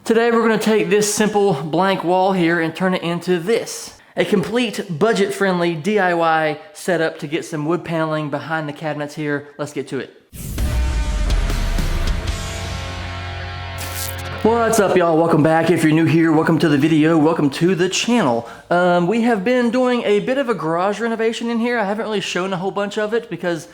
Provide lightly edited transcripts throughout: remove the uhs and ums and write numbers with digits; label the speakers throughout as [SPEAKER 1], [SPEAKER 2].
[SPEAKER 1] Today we're going to take this simple blank wall here and turn it into this. A complete budget-friendly DIY setup to get some wood paneling behind the cabinets here. Let's get to it. What's up, y'all? Welcome back. If you're new here, welcome to the video. Welcome to the channel. We have been doing a bit of a garage renovation in here. I haven't really shown a whole bunch of it because,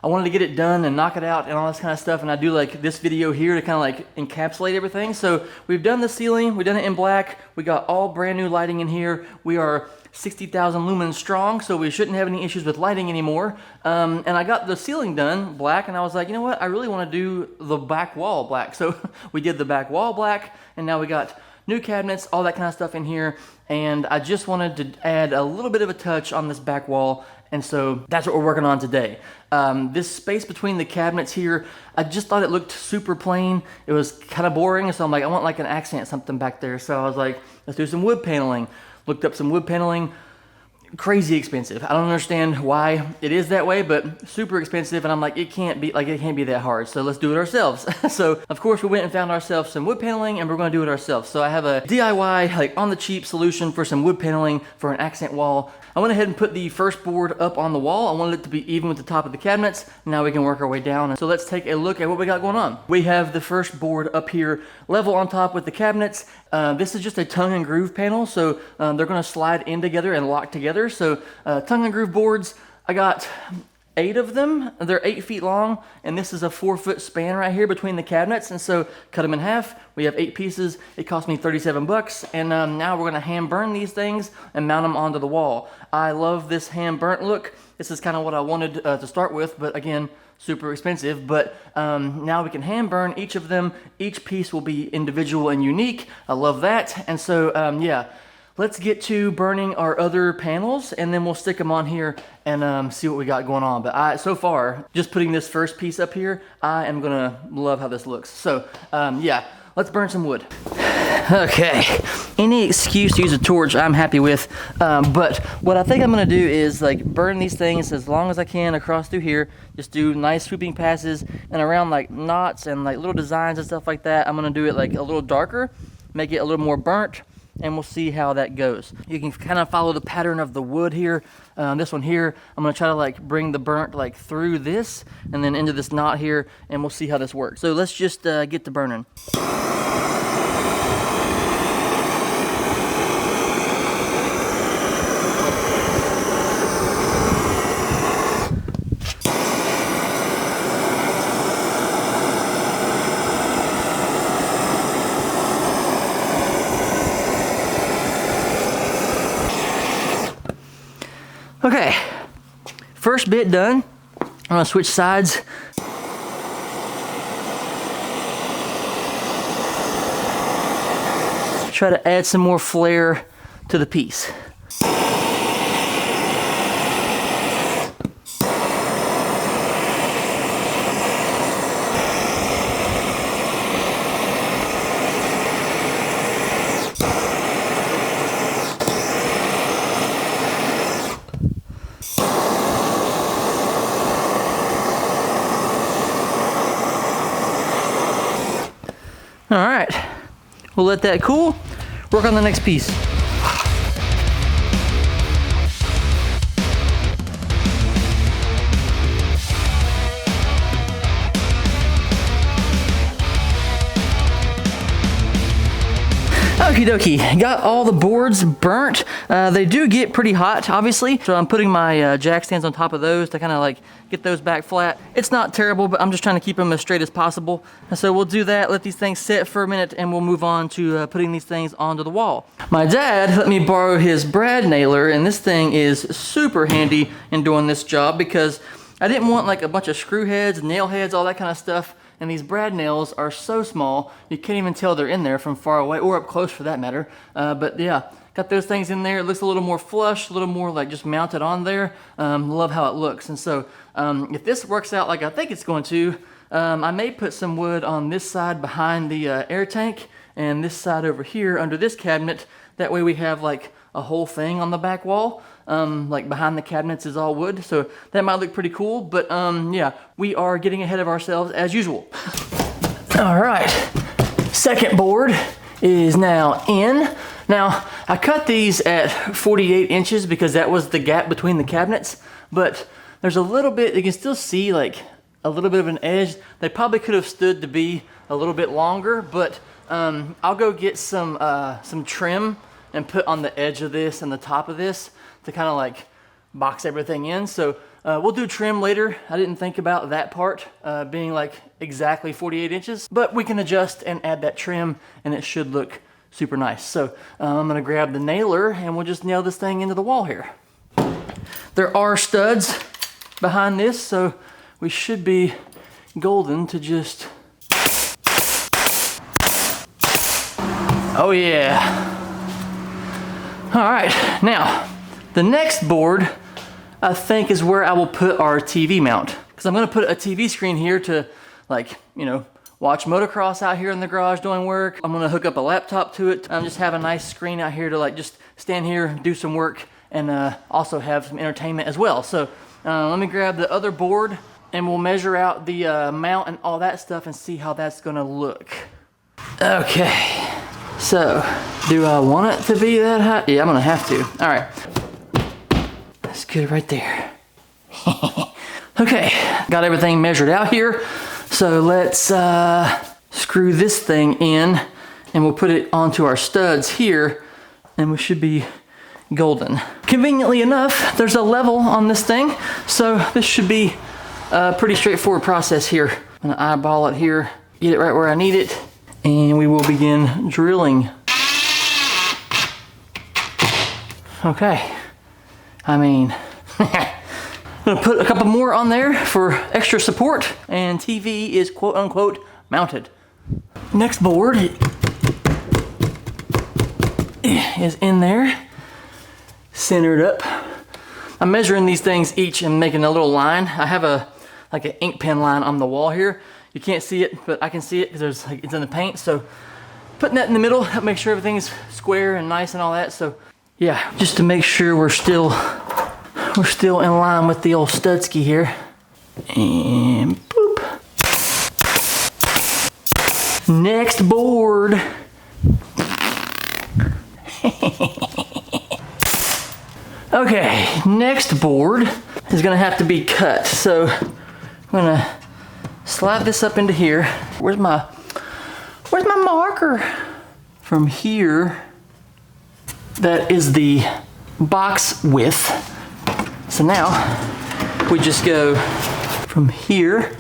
[SPEAKER 1] I wanted to get it done and knock it out and all this kind of stuff, and I do like this video here to kind of like encapsulate everything. So we've done the ceiling, we've done it in black, we got all brand new lighting in here. We are 60,000 lumens strong, so we shouldn't have any issues with lighting anymore. And I got the ceiling done black, and I was like, you know what, I really want to do the back wall black. So we did the back wall black, and now we got new cabinets, all that kind of stuff in here. And I just wanted to add a little bit of a touch on this back wall, and so that's what we're working on today. This space between the cabinets here, I just thought it looked super plain. It was kind of boring, so I'm like, I want like an accent, something back there. So I was like, let's do some wood paneling. Looked up some wood paneling. Crazy expensive. I don't understand why it is that way, but super expensive, and I'm like, it can't be that hard, so let's do it ourselves. So of course we went and found ourselves some wood paneling, and we're going to do it ourselves. So I have a DIY, like on the cheap solution for some wood paneling for an accent wall. I went ahead and put the first board up on the wall. I wanted it to be even with the top of the cabinets. Now we can work our way down. So let's take a look at what we got going on. We have the first board up here level on top with the cabinets. This is just a tongue and groove panel, so they're going to slide in together and lock together. So tongue and groove boards, I got 8 of them. They're 8 feet long, and this is a 4-foot span right here between the cabinets. And so cut them in half. We have 8 pieces. It cost me 37 bucks. And now we're going to hand burn these things and mount them onto the wall. I love this hand burnt look. This is kind of what I wanted to start with, but again, super expensive. But now we can hand burn each of them. Each piece will be individual and unique. I love that. And so, yeah. Let's get to burning our other panels, and then we'll stick them on here and see what we got going on. But so far, just putting this first piece up here, I am gonna love how this looks. So yeah, let's burn some wood. Okay, any excuse to use a torch I'm happy with, but what I think I'm gonna do is like burn these things as long as I can across through here. Just do nice swooping passes and around like knots and like little designs and stuff like that. I'm gonna do it like a little darker, make it a little more burnt, and we'll see how that goes. You can kind of follow the pattern of the wood here. This one here, I'm gonna try to like bring the burnt like through this and then into this knot here, and we'll see how this works. So let's just get to burning. Okay, first bit done. I'm gonna switch sides. Try to add some more flair to the piece. All right, we'll let that cool. Work on the next piece. Okie dokie, got all the boards burnt. They do get pretty hot, obviously. So I'm putting my jack stands on top of those to kind of like get those back flat. It's not terrible, but I'm just trying to keep them as straight as possible. And so we'll do that, let these things sit for a minute, and we'll move on to putting these things onto the wall. My dad let me borrow his brad nailer, and this thing is super handy in doing this job because I didn't want like a bunch of screw heads, nail heads, all that kind of stuff. And these brad nails are so small, you can't even tell they're in there from far away, or up close for that matter. But yeah, got those things in there. It looks a little more flush, a little more like just mounted on there. Love how it looks. And so if this works out like I think it's going to, I may put some wood on this side behind the air tank, and this side over here under this cabinet. That way we have like a whole thing on the back wall. Like behind the cabinets is all wood, so that might look pretty cool. But yeah, we are getting ahead of ourselves as usual. All right, second board is now in. Now, I cut these at 48 inches because that was the gap between the cabinets, but there's a little bit, you can still see like a little bit of an edge. They probably could have stood to be a little bit longer, but I'll go get some trim and put on the edge of this and the top of this to kind of like box everything in. So we'll do trim later. I didn't think about that part being like exactly 48 inches, but we can adjust and add that trim and it should look super nice. So I'm gonna grab the nailer and we'll just nail this thing into the wall here. There are studs behind this, so we should be golden to just, oh yeah. All right, now the next board I think is where I will put our TV mount, because I'm gonna put a TV screen here to, like, you know, watch motocross out here in the garage doing work. I'm gonna hook up a laptop to it. Just have a nice screen out here to like just stand here, do some work, and also have some entertainment as well. So let me grab the other board and we'll measure out the mount and all that stuff and see how that's gonna look. Okay, so do I want it to be that high? Yeah, I'm gonna have to. All right. That's good right there. Okay, got everything measured out here. So let's screw this thing in and we'll put it onto our studs here and we should be golden. Conveniently enough, there's a level on this thing. So this should be a pretty straightforward process here. I'm gonna eyeball it here, get it right where I need it, and we will begin drilling. Okay. I mean, I'm gonna put a couple more on there for extra support, and TV is quote unquote mounted. Next board is in there, centered up. I'm measuring these things each and making a little line. I have like an ink pen line on the wall here. You can't see it, but I can see it because it's in the paint. So putting that in the middle, help make sure everything's square and nice and all that. So yeah, just to make sure we're still in line with the old Studski here. And boop. Next board. Okay, next board is gonna have to be cut. So I'm gonna slide this up into here. Where's my marker? From here, that is the box width. So now we just go from here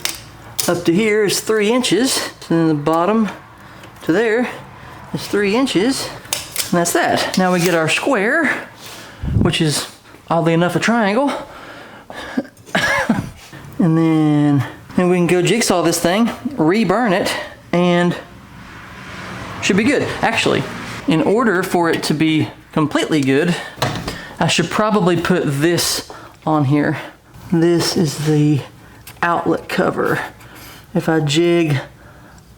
[SPEAKER 1] up to here is 3 inches. So then the bottom to there is 3 inches. And that's that. Now we get our square, which is oddly enough a triangle. And then we can go jigsaw this thing, re-burn it, and should be good. Actually, in order for it to be completely good, I should probably put this on here. This is the outlet cover. If I jig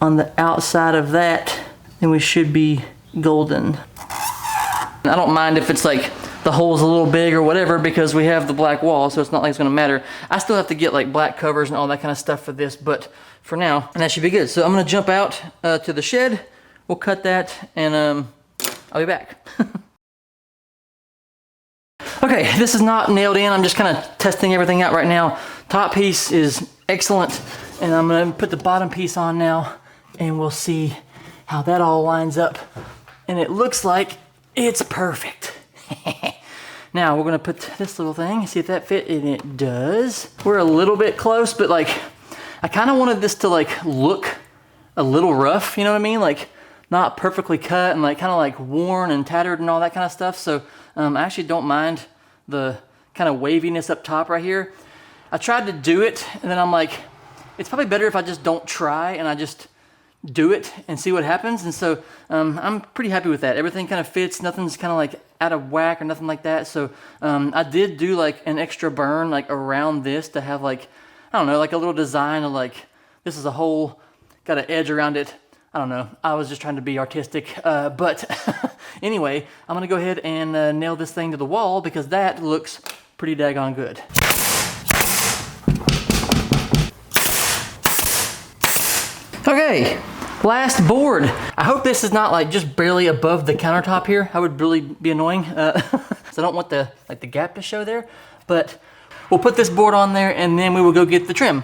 [SPEAKER 1] on the outside of that, then we should be golden. I don't mind if it's like the hole's a little big or whatever because we have the black wall, so it's not like it's gonna matter. I still have to get like black covers and all that kind of stuff for this, but for now, and that should be good. So I'm gonna jump out to the shed, we'll cut that, and I'll be back. Okay, this is not nailed in. I'm just kind of testing everything out right now. Top piece is excellent, and I'm gonna put the bottom piece on now, and we'll see how that all lines up. And it looks like it's perfect. Now we're gonna put this little thing, see if that fit, and it does. We're a little bit close, but like, I kind of wanted this to like look a little rough, you know what I mean? Like not perfectly cut and like kind of like worn and tattered and all that kind of stuff. So I actually don't mind the kind of waviness up top right here. I tried to do it and then I'm like, it's probably better if I just don't try and I just do it and see what happens. And so I'm pretty happy with that. Everything kind of fits, nothing's kind of like out of whack or nothing like that. So I did do like an extra burn like around this to have like, I don't know, like a little design of like, this is a hole, got an edge around it. I don't know, I was just trying to be artistic, but anyway, I'm gonna go ahead and nail this thing to the wall because that looks pretty daggone good. Okay, Last board. I hope this is not like just barely above the countertop here. That would really be annoying. So I don't want the gap to show there, but we'll put this board on there and then we will go get the trim.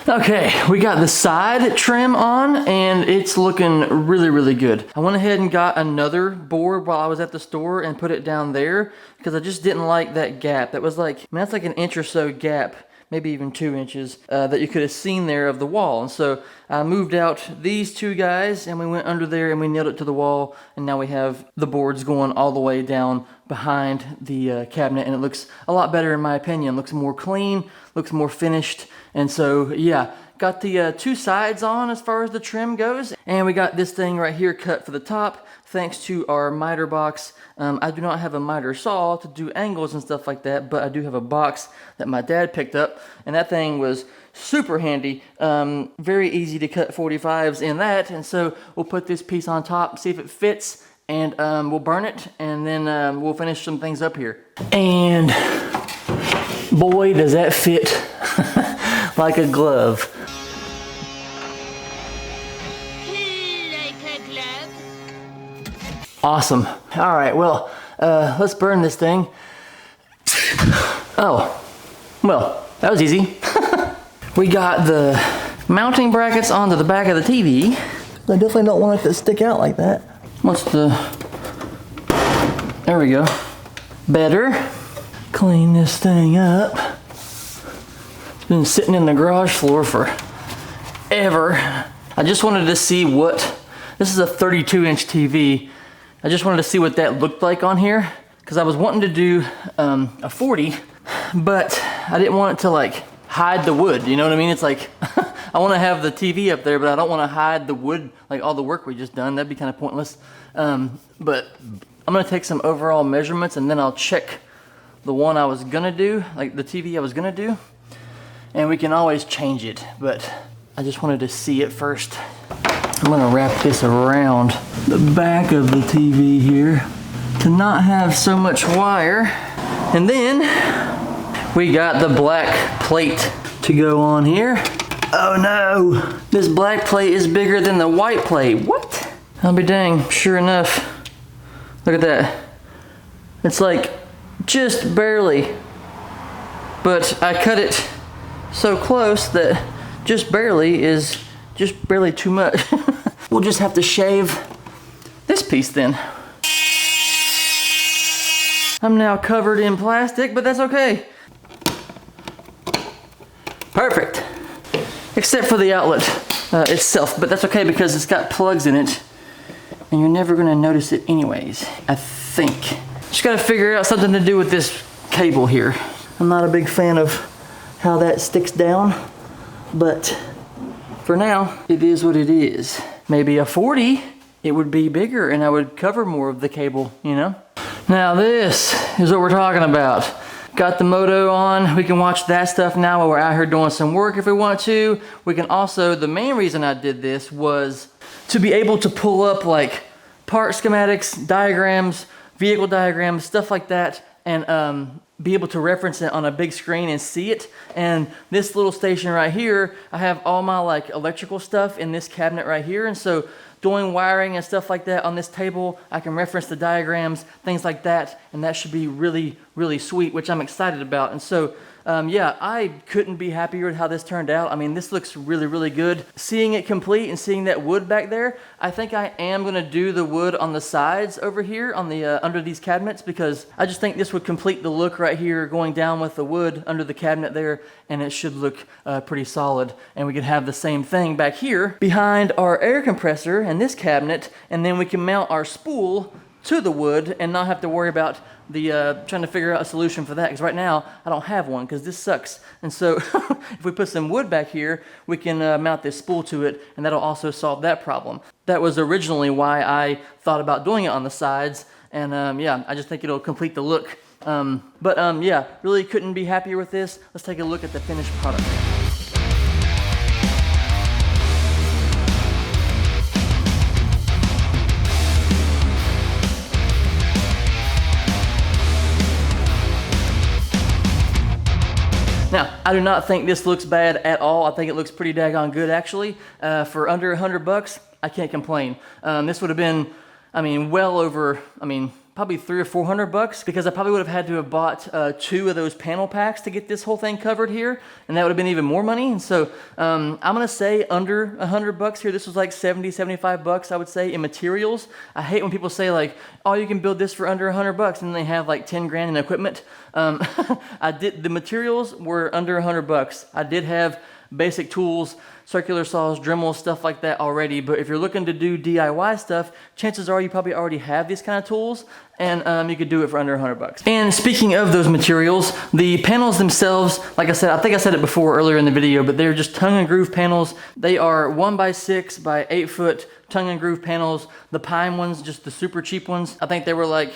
[SPEAKER 1] Okay, we got the side trim on and it's looking really, really good. I went ahead and got another board while I was at the store and put it down there because I just didn't like that gap. That was like, I mean, that's like an inch or so gap, maybe even 2 inches, that you could have seen there of the wall. And so I moved out these two guys and we went under there and we nailed it to the wall. And now we have the boards going all the way down behind the cabinet, and it looks a lot better in my opinion. Looks more clean, looks more finished. And so yeah, got the two sides on as far as the trim goes. And we got this thing right here cut for the top thanks to our miter box. I do not have a miter saw to do angles and stuff like that, but I do have a box that my dad picked up, and that thing was super handy. Very easy to cut 45s in that. And so we'll put this piece on top, see if it fits, and we'll burn it, and then we'll finish some things up here. And boy, does that fit like a glove.
[SPEAKER 2] Like a glove.
[SPEAKER 1] Awesome. All right, well, let's burn this thing. Oh, well, that was easy. We got the mounting brackets onto the back of the TV. I definitely don't want it to stick out like that. What's the, there we go. Better. Clean this thing up. It's been sitting in the garage floor for ever. I just wanted to see what, this is a 32-inch TV. I just wanted to see what that looked like on here, because I was wanting to do a 40, but I didn't want it to like hide the wood, you know what I mean? It's like, I want to have the TV up there, but I don't want to hide the wood, like all the work we just done. That'd be kind of pointless. But I'm going to take some overall measurements and then I'll check the one I was going to do, like the TV I was going to do, and we can always change it, but I just wanted to see it first. I'm going to wrap this around the back of the TV here to not have so much wire. And then we got the black plate to go on here. Oh no, this black plate is bigger than the white plate. What? I'll be dang, sure enough. Look at that. It's like just barely, but I cut it so close that just barely is just barely too much. We'll just have to shave this piece then. I'm now covered in plastic, but that's okay. Perfect. Except for the outlet itself, but that's okay because it's got plugs in it and you're never gonna notice it anyways, I think. Just gotta figure out something to do with this cable here. I'm not a big fan of how that sticks down, but for now, it is what it is. Maybe a 40, it would be bigger and I would cover more of the cable, you know? Now this is what we're talking about. Got the moto on. We can watch that stuff now while we're out here doing some work if we want to. We can also, the main reason I did this was to be able to pull up like part schematics, diagrams, vehicle diagrams, stuff like that, and be able to reference it on a big screen and see it. And this little station right here, I have all my like electrical stuff in this cabinet right here. And so doing wiring and stuff like that on this table, I can reference the diagrams, things like that, and that should be really, really sweet, which I'm excited about. And so, yeah, I couldn't be happier with how this turned out. I mean, this looks really, really good. Seeing it complete and seeing that wood back there, I think I am gonna do the wood on the sides over here on the under these cabinets, because I just think this would complete the look right here going down with the wood under the cabinet there, and it should look pretty solid. And we could have the same thing back here behind our air compressor and this cabinet, and then we can mount our spool to the wood and not have to worry about the trying to figure out a solution for that, because right now I don't have one because this sucks. And so if we put some wood back here, we can mount this spool to it, and that'll also solve that problem. That was originally why I thought about doing it on the sides, and yeah, I just think it'll complete the look. Yeah, really couldn't be happier with this. Let's take a look at the finished product. Now, I do not think this looks bad at all. I think it looks pretty daggone good actually. For under $100, I can't complain. This would have been, I mean, well over, I mean, probably $300 or $400 because I probably would have had to have bought 2 of those panel packs to get this whole thing covered here, and that would have been even more money. And so I'm gonna say under $100 here. This was like 70, 75 bucks, I would say, in materials. I hate when people say like, oh, you can build this for under $100 and they have like 10 grand in equipment. The materials were under $100. I did have basic tools, circular saws, Dremels, stuff like that already. But if you're looking to do DIY stuff, chances are you probably already have these kind of tools, and you could do it for under $100. And speaking of those materials, the panels themselves, like I said, I think I said it before earlier in the video, but they're just tongue and groove panels. They are 1x6 by 8 foot tongue and groove panels. The pine ones, just the super cheap ones, I think they were like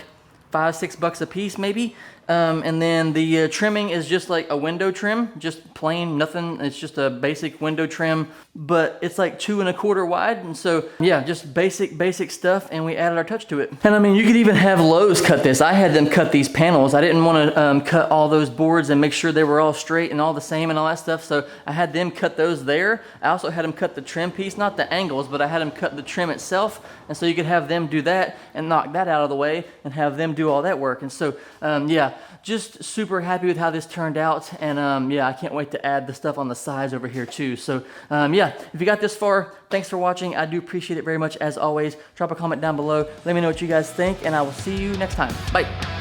[SPEAKER 1] $5-6 a piece maybe. And then the trimming is just like a window trim, just plain, nothing. It's just a basic window trim, but it's like 2 1/4 wide. And so, yeah, just basic stuff. And we added our touch to it. And I mean, you could even have Lowe's cut this. I had them cut these panels. I didn't want to cut all those boards and make sure they were all straight and all the same and all that stuff. So I had them cut those there. I also had them cut the trim piece, not the angles, but I had them cut the trim itself. And so you could have them do that and knock that out of the way and have them do all that work. And so, yeah, just super happy with how this turned out. And yeah, I can't wait to add the stuff on the sides over here too. So yeah, if you got this far, thanks for watching. I do appreciate it very much as always. Drop a comment down below. Let me know what you guys think, and I will see you next time. Bye.